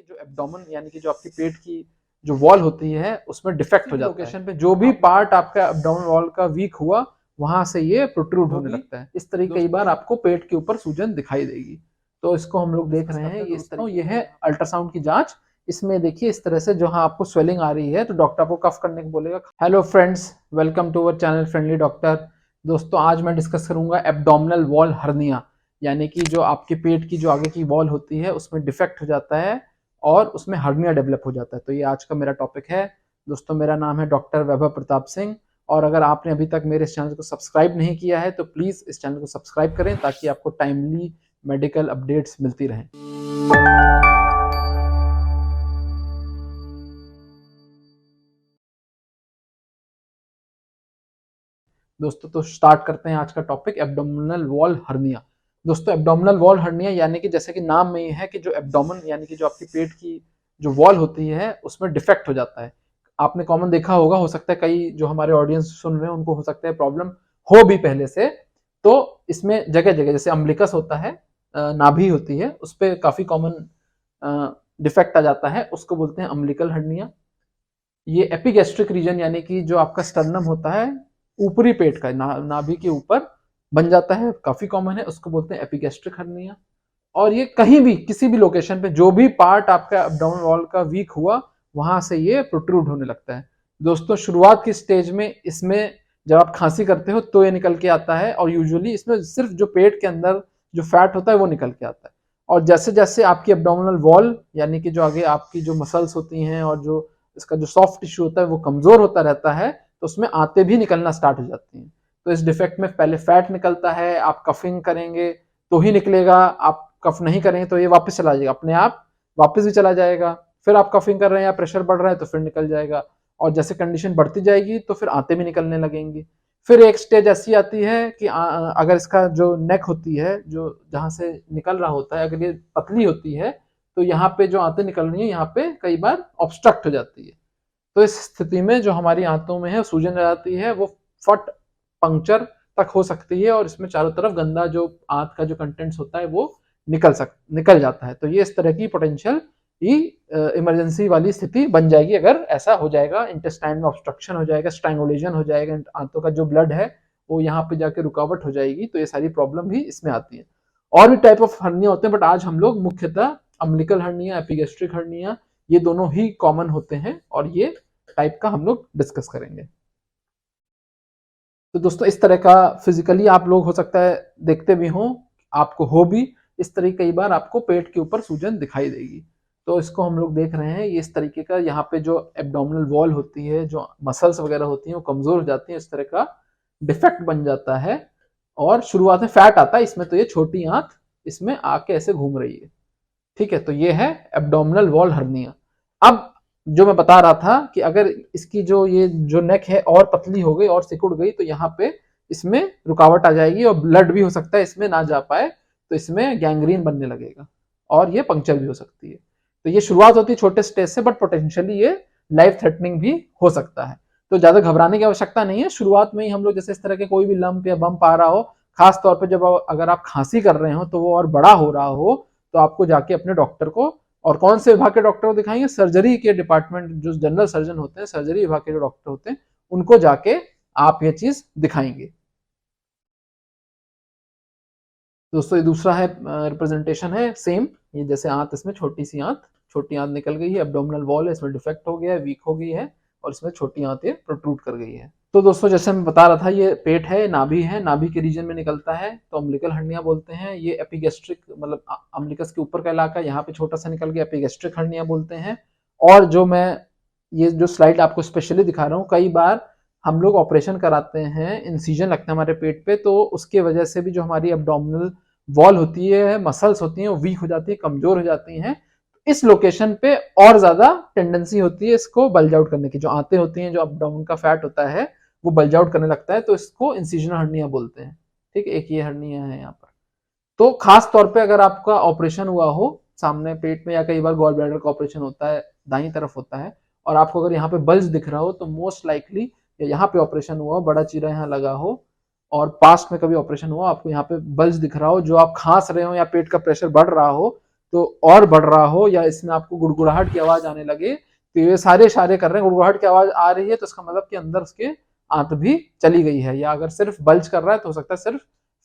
जो एब्डोमेन यानी कि जो आपकी पेट की जो वॉल होती है उसमें डिफेक्ट हो जाता है। लोकेशन पे जो भी पार्ट आपका एब्डोमेन वॉल का वीक हुआ वहां से ये प्रोट्रूड होने लगता है। इस तरीके कई बार आपको पेट के ऊपर सूजन दिखाई देगी। तो इसको हम लोग देख रहे हैं, ये इस तरह ये है अल्ट्रासाउंड की जांच। इसमें देखिए इस तरह से जहां आपको स्वेलिंग आ रही है तो डॉक्टर आपको कफ करने को बोलेगा। Hello friends, welcome to our channel friendly doctor. दोस्तों आज मैं डिस्कस करूंगा एब्डोमिनल वॉल हर्निया, यानी कि जो आपके पेट की जो आगे की वॉल होती है उसमें डिफेक्ट हो जाता है और उसमें हर्निया डेवलप हो जाता है। तो ये आज का मेरा टॉपिक है। दोस्तों मेरा नाम है डॉक्टर वैभव प्रताप सिंह और अगर आपने अभी तक मेरे इस चैनल को सब्सक्राइब नहीं किया है तो प्लीज इस चैनल को सब्सक्राइब करें ताकि आपको टाइमली मेडिकल अपडेट्स मिलती रहें। दोस्तों तो स्टार्ट करते हैं आज का टॉपिक एब्डोमिनल वॉल हर्निया। दोस्तों एब्डोमिनल वॉल हर्निया यानी कि जैसे कि नाम में ये है कि जो एब्डोमेन यानी कि जो आपकी पेट की जो वॉल होती है उसमें डिफेक्ट हो जाता है। आपने कॉमन देखा होगा, हो सकता है कई जो हमारे ऑडियंस सुन रहे हैं उनको हो सकता है प्रॉब्लम हो भी पहले से। तो इसमें जगह जगह जैसे अम्बिलिकस होता है, नाभि होती है, उस पर काफी कॉमन डिफेक्ट आ जाता है, उसको बोलते हैं अम्बिलिकल हर्निया। ये एपिगैस्ट्रिक रीजन यानी कि जो आपका स्टर्नम होता है ऊपरी पेट का नाभि के ऊपर बन जाता है, काफी कॉमन है, उसको बोलते हैं एपिगैस्ट्रिक हर्निया। और ये कहीं भी किसी भी लोकेशन पे जो भी पार्ट आपका एब्डोमिनल वॉल का वीक हुआ वहां से ये प्रोट्रूड होने लगता है। दोस्तों शुरुआत की स्टेज में इसमें जब आप खांसी करते हो तो ये निकल के आता है और यूजुअली इसमें सिर्फ जो पेट के अंदर जो फैट होता है वो निकल के आता है। और जैसे जैसे आपकी एब्डोमिनल वॉल यानी कि जो आगे आपकी जो मसल्स होती हैं और जो इसका जो सॉफ्ट टिश्यू होता है वो कमजोर होता रहता है तो उसमें आते भी निकलना स्टार्ट हो जाती हैं। तो इस डिफेक्ट में पहले फैट निकलता है, आप कफिंग करेंगे तो ही निकलेगा, आप कफ नहीं करेंगे तो ये वापस चला जाएगा, अपने आप वापस भी चला जाएगा। फिर आप कफिंग कर रहे हैं या प्रेशर बढ़ रहा है तो फिर निकल जाएगा और जैसे कंडीशन बढ़ती जाएगी तो फिर आते भी निकलने लगेंगी। फिर एक स्टेज ऐसी आती है कि अगर इसका जो नेक होती है जो जहां से निकल रहा होता है अगर ये पतली होती है तो यहाँ पे जो आंतें निकल रही है यहाँ पे कई बार ऑब्स्ट्रक्ट हो जाती है। तो इस स्थिति में जो हमारी आंतों में है सूजन आ जाती है, वो फट पंक्चर तक हो सकती है और इसमें चारों तरफ गंदा जो आंत का जो कंटेंट्स होता है वो निकल जाता है। तो ये इस तरह की पोटेंशियल इमरजेंसी वाली स्थिति बन जाएगी अगर ऐसा हो जाएगा, इंटेस्टाइन में ऑब्स्ट्रक्शन हो जाएगा, स्ट्रैंगुलेशन हो जाएगा, आंतों का जो ब्लड है वो यहाँ पे जाके रुकावट हो जाएगी। तो ये सारी प्रॉब्लम भी इसमें आती है। और भी टाइप ऑफ हर्निया होते हैं बट आज हम लोग मुख्यतः अम्बिलिकल हर्निया, एपिगैस्ट्रिक हर्निया, ये दोनों ही कॉमन होते हैं और ये टाइप का हम लोग डिस्कस करेंगे। तो दोस्तों इस तरह का फिजिकली आप लोग हो सकता है देखते भी हो, आपको हो भी इस तरह कई बार आपको पेट के ऊपर सूजन दिखाई देगी। तो इसको हम लोग देख रहे हैं, ये इस तरीके का यहाँ पे जो एब्डोमिनल वॉल होती है, जो मसल्स वगैरह होती हैं वो कमजोर हो जाती हैं, इस तरह का डिफेक्ट बन जाता है और शुरुआत में फैट आता है इसमें। तो ये छोटी आंत इसमें आके ऐसे घूम रही है, ठीक है। तो ये है एब्डोमिनल वॉल हर्निया। अब जो मैं बता रहा था कि अगर इसकी जो ये जो नेक है और पतली हो गई और सिकुड़ गई तो यहाँ पे इसमें रुकावट आ जाएगी और ब्लड भी हो सकता है इसमें ना जा पाए, तो इसमें गैंग्रीन बनने लगेगा और ये पंक्चर भी हो सकती है। तो ये शुरुआत होती है छोटे स्टेज से बट पोटेंशियली ये लाइफ थ्रेटनिंग भी हो सकता है। तो ज्यादा घबराने की आवश्यकता नहीं है। शुरुआत में ही हम लोग जैसे इस तरह के कोई भी लंप या बम्प आ रहा हो, खास तौर पर जब अगर आप खांसी कर रहे हो तो वो और बड़ा हो रहा हो तो आपको जाके अपने डॉक्टर को, और कौन से विभाग के डॉक्टर को दिखाएंगे, सर्जरी के डिपार्टमेंट जो जनरल सर्जन होते हैं, सर्जरी विभाग के जो डॉक्टर होते हैं उनको जाके आप ये चीज दिखाएंगे। दोस्तों ये दूसरा है रिप्रेजेंटेशन है सेम, ये जैसे आंत, इसमें छोटी आंत निकल गई है, एब्डोमिनल वॉल है इसमें डिफेक्ट हो गया है, वीक हो गई है और इसमें छोटी आंत ये प्रोट्रूड कर गई है। तो दोस्तों जैसे मैं बता रहा था ये पेट है, नाभि है, नाभि के रीजन में निकलता है तो अम्बिलिकल हर्निया बोलते हैं। ये एपिगैस्ट्रिक मतलब अम्बिलिकस के ऊपर का इलाका, यहाँ पे छोटा सा निकल गया, एपिगैस्ट्रिक हर्निया बोलते हैं। और जो मैं ये जो स्लाइड आपको स्पेशली दिखा रहा हूँ, कई बार हम लोग ऑपरेशन कराते हैं, इंसिजन लगता है हमारे पेट पे, तो उसके वजह से भी जो हमारी एब्डोमिनल वॉल होती है, मसल्स होती हैं वो वीक हो जाती है, कमजोर हो जाती हैं। इस लोकेशन पे और ज्यादा टेंडेंसी होती है इसको बल्ज आउट करने की, जो आंतें होती हैं, जो एब्डोमेन का फैट होता है वो बल्ज आउट करने लगता है, तो इसको इंसिजनल हर्निया बोलते हैं, ठीक है। एक ये हर्निया है यहाँ पर। तो खास तौर पे अगर आपका ऑपरेशन हुआ हो सामने पेट में, या कई बार गॉल ब्लैडर का ऑपरेशन होता है, दाईं तरफ होता है, और आपको अगर यहाँ पे बल्ज दिख रहा हो तो मोस्ट लाइकली यहाँ पे ऑपरेशन हुआ हो, बड़ा चीरा यहाँ लगा हो और पास्ट में कभी ऑपरेशन हुआ, आपको यहाँ पे बल्ज दिख रहा हो, जो आप खांस रहे हो या पेट का प्रेशर बढ़ रहा हो तो और बढ़ रहा हो, या इसमें आपको गुड़गुड़ाहट की आवाज आने लगे, तो ये सारे इशारे कर रहे हैं, गुड़गुड़ाहट की आवाज आ रही है तो इसका मतलब कि अंदर उसके आंत भी चली गई है। या अगर सिर्फ बल्ज कर रहा है तो हो सकता है सिर्फ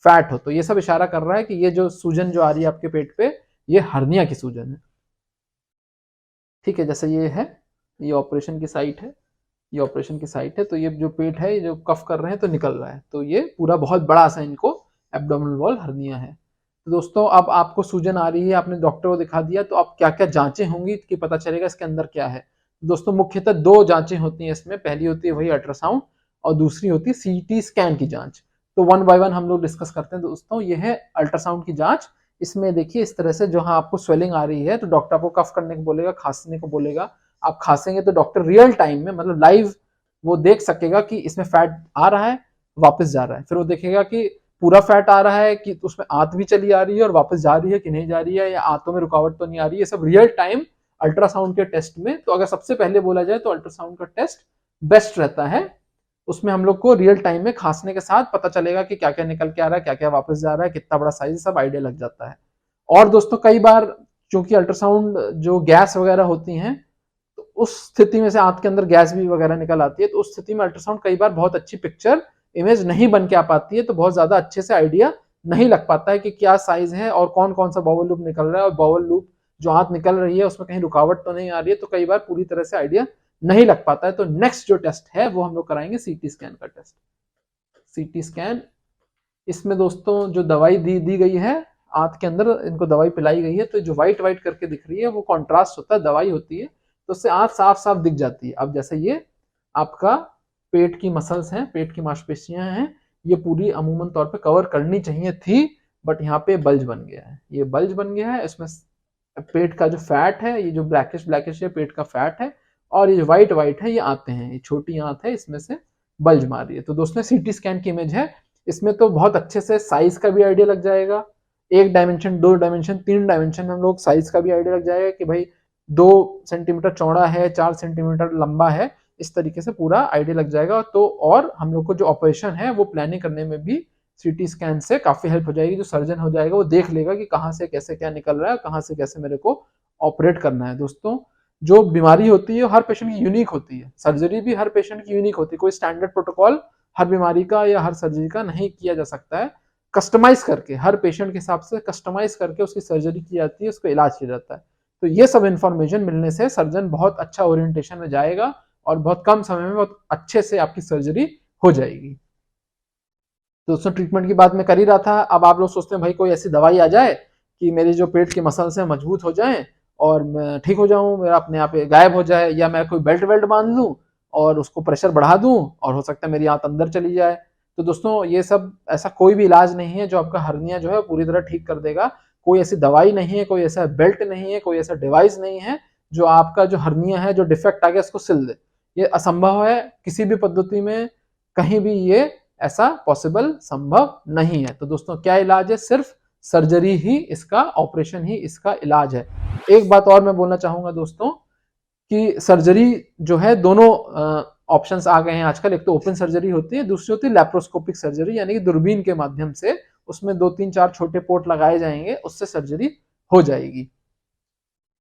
फैट हो। तो ये सब इशारा कर रहा है कि ये जो सूजन जो आ रही है आपके पेट पे, ये हर्निया की सूजन है। ठीक है, जैसे ये है, ये ऑपरेशन की साइट है, ये ऑपरेशन की साइट है। तो ये जो पेट है, ये जो कफ कर रहे हैं तो निकल रहा है, तो ये पूरा बहुत बड़ा सा इनको एब्डोमिनल वॉल हर्निया है। तो दोस्तों अब आपको सूजन आ रही है, आपने डॉक्टर को दिखा दिया, तो अब क्या क्या जांचें होंगी कि पता चलेगा इसके अंदर क्या है। दोस्तों मुख्यतः दो जांचें होती हैं इसमें, पहली होती है वही अल्ट्रासाउंड, और दूसरी होती है सीटी स्कैन की जांच। तो वन बाय वन हम लोग डिस्कस करते हैं दोस्तों। ये है अल्ट्रासाउंड की जांच। इसमें देखिए इस तरह से जहां आपको स्वेलिंग आ रही है तो डॉक्टर आपको कफ करने को बोलेगा, खांसने को बोलेगा। आप खांसेंगे तो डॉक्टर रियल टाइम में, मतलब लाइव, वो देख सकेगा कि इसमें फैट आ रहा है, वापस जा रहा है। फिर वो देखेगा कि पूरा फैट आ रहा है, कि उसमें आंत भी चली आ रही है और वापस जा रही है कि नहीं जा रही है, या आंतों में रुकावट तो नहीं आ रही है। सब रियल टाइम अल्ट्रासाउंड के टेस्ट में। तो अगर सबसे पहले बोला जाए तो अल्ट्रासाउंड का टेस्ट बेस्ट रहता है। उसमें हम लोग को रियल टाइम में खांसने के साथ पता चलेगा कि क्या क्या निकल के आ रहा है, क्या क्या वापस जा रहा है, कितना बड़ा साइज, सब आइडिया लग जाता है। और दोस्तों कई बार चूंकि अल्ट्रासाउंड जो गैस वगैरह होती हैं, तो उस स्थिति में से आंत के अंदर गैस भी वगैरह निकल आती है, तो उस स्थिति में अल्ट्रासाउंड कई बार बहुत अच्छी पिक्चर इमेज नहीं बन के आ पाती है, तो बहुत ज्यादा अच्छे से आइडिया नहीं लग पाता है कि क्या साइज है और कौन कौन सा बाउल लूप निकल रहा है, और बाउल लूप जो आंत निकल रही है उसमें कहीं रुकावट तो नहीं आ रही है। तो कई बार पूरी तरह से आइडिया नहीं लग पाता है। तो नेक्स्ट जो टेस्ट है वो हम लोग कराएंगे सीटी स्कैन का टेस्ट। सीटी स्कैन, इसमें दोस्तों जो दवाई दी गई है आंत के अंदर, इनको दवाई पिलाई गई है, तो जो व्हाइट व्हाइट करके दिख रही है वो कॉन्ट्रास्ट होता है, दवाई होती है, तो उससे आंत साफ साफ दिख जाती है। अब जैसे ये आपका पेट की मसल्स हैं, पेट की मांसपेशियां हैं, ये पूरी अमूमन तौर पे कवर करनी चाहिए थी, बट यहाँ पे बल्ज बन गया है, ये बल्ज बन गया है। इसमें पेट का जो फैट है, ये जो ब्लैकिश ब्लैकिश है पेट का फैट है, और ये जो व्हाइट व्हाइट है ये आंतें हैं, ये छोटी आंत है, इसमें से बल्ज मार रही है। तो दोस्तों सीटी स्कैन की इमेज है, इसमें तो बहुत अच्छे से साइज का भी आइडिया लग जाएगा, एक डायमेंशन, दो डायमेंशन, तीन डायमेंशन में हम लोग साइज का भी आइडिया लग जाएगा कि भाई 2 सेंटीमीटर चौड़ा है, 4 सेंटीमीटर लंबा है, इस तरीके से पूरा आइडिया लग जाएगा। तो और हम लोग को जो ऑपरेशन है वो प्लानिंग करने में भी सीटी स्कैन से काफी हेल्प हो जाएगी। जो सर्जन हो जाएगा वो देख लेगा कि कहाँ से कैसे क्या निकल रहा है, कहाँ से कैसे मेरे को ऑपरेट करना है। दोस्तों जो बीमारी होती है हर पेशेंट की यूनिक होती है, सर्जरी भी हर पेशेंट की यूनिक होती है, कोई स्टैंडर्ड प्रोटोकॉल हर बीमारी का या हर सर्जरी का नहीं किया जा सकता है। कस्टमाइज करके हर पेशेंट के हिसाब से कस्टमाइज करके उसकी सर्जरी की जाती है, उसको इलाज किया जाता है। तो ये सब इन्फॉर्मेशन मिलने से सर्जन बहुत अच्छा ओरिएंटेशन में जाएगा और बहुत कम समय में बहुत अच्छे से आपकी सर्जरी हो जाएगी। दोस्तों ट्रीटमेंट की बात मैं कर ही रहा था। अब आप लोग सोचते हैं भाई कोई ऐसी दवाई आ जाए कि मेरी जो पेट की मसल्स हैं मजबूत हो जाएं और मैं ठीक हो जाऊं, मेरा अपने आप गायब हो जाए, या मैं कोई बेल्ट वेल्ट बांध लूं और उसको प्रेशर बढ़ा दूं और हो सकता है मेरी आंत अंदर चली जाए। तो दोस्तों ये सब ऐसा कोई भी इलाज नहीं है जो आपका हर्निया जो है पूरी तरह ठीक कर देगा। कोई ऐसी दवाई नहीं है, कोई ऐसा बेल्ट नहीं है, कोई ऐसा डिवाइस नहीं है जो आपका जो हर्निया है, जो डिफेक्ट आ गया, उसको सिल दे। ये असंभव है, किसी भी पद्धति में कहीं भी ये ऐसा पॉसिबल संभव नहीं है। तो दोस्तों क्या इलाज है? सिर्फ सर्जरी ही इसका, ऑपरेशन ही इसका इलाज है। एक बात और मैं बोलना चाहूंगा दोस्तों कि सर्जरी जो है दोनों ऑप्शंस आ गए हैं आजकल। एक तो ओपन सर्जरी होती है, दूसरी होती है लैप्रोस्कोपिक सर्जरी, यानी कि दूरबीन के माध्यम से उसमें 2 3 4 छोटे पोर्ट लगाए जाएंगे, उससे सर्जरी हो जाएगी।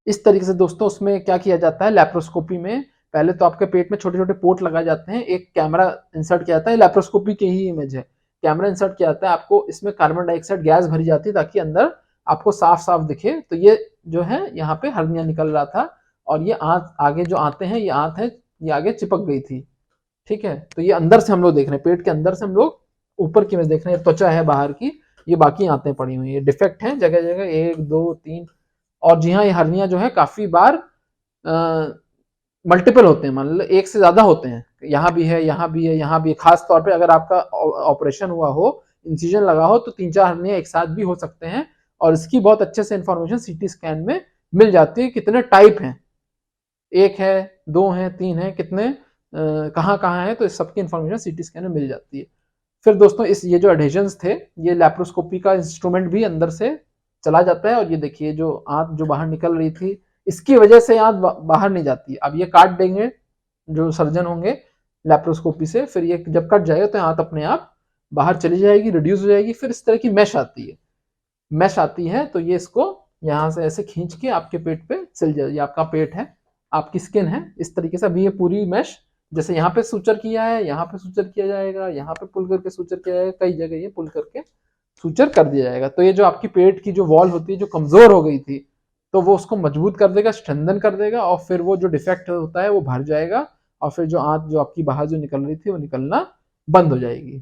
इस तरीके से दोस्तों उसमें क्या किया जाता है, लैप्रोस्कोपी में पहले तो आपके पेट में छोटे छोटे पोर्ट लगाए जाते हैं, एक कैमरा इंसर्ट किया जाता है, लैप्रोस्कोपी की ही इमेज है, कैमरा इंसर्ट किया जाता है, आपको इसमें कार्बन डाइऑक्साइड गैस भरी जाती है ताकि अंदर आपको साफ साफ दिखे। तो ये जो है यहाँ पे हर्निया निकल रहा था, और ये आंत आगे जो आते हैं, ये आंत है, ये आगे चिपक गई थी। ठीक है, तो ये अंदर से हम लोग देख रहे हैं, पेट के अंदर से हम लोग ऊपर की इमेज देख रहे हैं, त्वचा है बाहर की, ये बाकी आंतें पड़ी हुई है, डिफेक्ट है जगह जगह, 1 2 3। और जी हाँ, ये हर्निया जो है काफी बार मल्टीपल होते हैं, मान लो एक से ज्यादा होते हैं, यहाँ भी है, यहाँ भी है, यहाँ भी है। खास तौर पे अगर आपका ऑपरेशन हुआ हो, इंसिजन लगा हो, तो 3 4 हर्निया एक साथ भी हो सकते हैं, और इसकी बहुत अच्छे से इंफॉर्मेशन सीटी स्कैन में मिल जाती है। कितने टाइप हैं, एक है, 2 है, 3 है, कितने कहाँ कहाँ है, तो इस सबकी इंफॉर्मेशन सीटी स्कैन में मिल जाती है। फिर दोस्तों इस ये जो एडहेजन्स थे, ये लैप्रोस्कोपी का इंस्ट्रूमेंट भी अंदर से चला जाता है, और ये देखिए जो आंत जो बाहर निकल रही थी, इसकी वजह से आंत बाहर नहीं जाती। अब ये काट देंगे जो सर्जन होंगे लैप्रोस्कोपी से, फिर ये जब कट जाएगा तो आंत अपने आप बाहर चली जाएगी, रिड्यूस हो जाएगी। फिर इस तरह की मैश आती है, मैश आती है, तो ये इसको यहाँ से ऐसे खींच के आपके पेट पे सिल जाए। ये आपका पेट है, आपकी स्किन है, इस तरीके से अभी ये पूरी मैश जैसे यहाँ पे सुचर किया है, यहाँ पे सुचर किया जाएगा, यहाँ पे पुल करके सुचर किया जाएगा, कई जगह ये पुल करके सुचर कर दिया जाएगा। तो ये जो आपकी पेट की जो वॉल होती है जो कमजोर हो गई थी, तो वो उसको मजबूत कर देगा, स्ट्रेंथन कर देगा, और फिर वो जो डिफेक्ट होता है वो भर जाएगा, और फिर जो आंत जो आपकी बाहर जो निकल रही थी वो निकलना बंद हो जाएगी।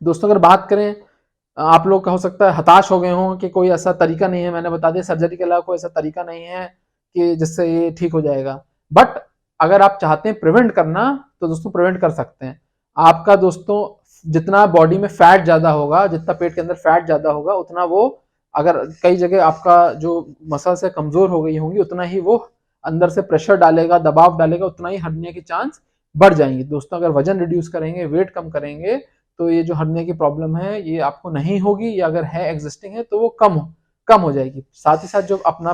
दोस्तों अगर बात करें, आप लोग का हो सकता है हताश हो गए हों कि कोई ऐसा तरीका नहीं है, मैंने बता दिया सर्जरी के अलावा कोई ऐसा तरीका नहीं है कि जिससे ये ठीक हो जाएगा। बट अगर आप चाहते हैं प्रिवेंट करना, तो दोस्तों प्रिवेंट कर सकते हैं। आपका दोस्तों जितना बॉडी में फैट ज्यादा होगा, जितना पेट के अंदर फैट ज्यादा होगा, उतना वो अगर कई जगह आपका जो मसल्स है कमजोर हो गई होंगी, उतना ही वो अंदर से प्रेशर डालेगा, दबाव डालेगा, उतना ही हर्निया की चांस बढ़ जाएंगी। दोस्तों अगर वजन रिड्यूस करेंगे, वेट कम करेंगे, तो ये जो हर्निया की प्रॉब्लम है ये आपको नहीं होगी, या अगर है एग्जिस्टिंग है तो वो कम हो जाएगी। साथ ही साथ जो अपना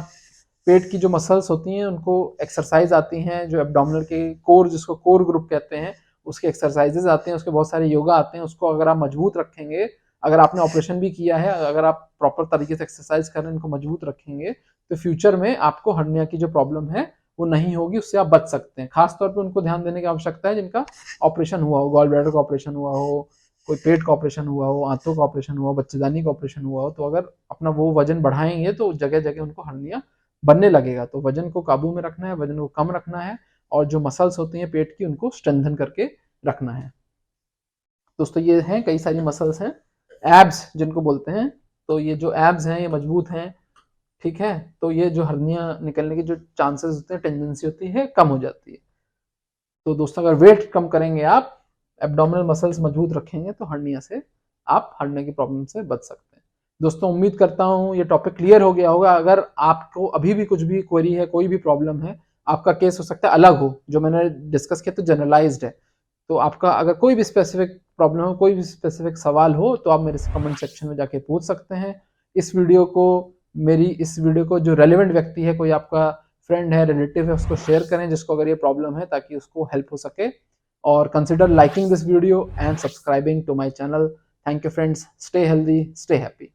पेट की जो मसल्स होती हैं उनको एक्सरसाइज आती हैं, जो एब्डोमिनल के कोर, जिसको कोर ग्रुप कहते हैं, उसके एक्सरसाइजेज आते हैं, उसके बहुत सारे योगा आते हैं। उसको अगर आप मजबूत रखेंगे, अगर आपने ऑपरेशन भी किया है, अगर आप प्रॉपर तरीके से एक्सरसाइज कर रहे हैं, इनको मजबूत रखेंगे, तो फ्यूचर में आपको हर्निया की जो प्रॉब्लम है वो नहीं होगी, उससे आप बच सकते हैं। खासतौर पर उनको ध्यान देने की आवश्यकता है जिनका ऑपरेशन हुआ हो, गॉल ब्लैडर का ऑपरेशन हुआ हो, कोई पेट का ऑपरेशन हुआ हो, आंतों का ऑपरेशन हुआ हो, बच्चेदानी का ऑपरेशन हुआ हो। तो अगर अपना वो वजन बढ़ाएंगे तो जगह जगह उनको हर्निया बनने लगेगा। तो वजन को काबू में रखना है, वजन को कम रखना है, और जो मसल्स होती हैं पेट की उनको स्ट्रेंथन करके रखना है। दोस्तों ये हैं कई सारी मसल्स हैं, एब्स जिनको बोलते हैं। तो ये जो एब्स हैं ये मजबूत हैं, ठीक है, तो ये जो हर्निया निकलने की जो चांसेस होते हैं, टेंडेंसी होती है, कम हो जाती है। तो दोस्तों अगर वेट कम करेंगे आप, एब्डोमिनल मसल्स मजबूत रखेंगे, तो हर्निया से आप हर्निया की प्रॉब्लम से बच सकते हैं। दोस्तों उम्मीद करता हूँ ये टॉपिक क्लियर हो गया होगा। अगर आपको अभी भी कुछ भी क्वेरी है, कोई भी प्रॉब्लम है, आपका केस हो सकता है अलग हो, जो मैंने डिस्कस किया तो जनरलाइज्ड है। तो आपका अगर कोई भी स्पेसिफिक प्रॉब्लम हो, कोई भी स्पेसिफिक सवाल हो, तो आप मेरे कमेंट सेक्शन में जाके पूछ सकते हैं। इस वीडियो को जो रेलिवेंट व्यक्ति है, कोई आपका फ्रेंड है, रिलेटिव है, उसको शेयर करें जिसको अगर ये प्रॉब्लम है, ताकि उसको हेल्प हो सके। और consider liking this video and subscribing to my channel. Thank you friends, stay healthy, stay happy.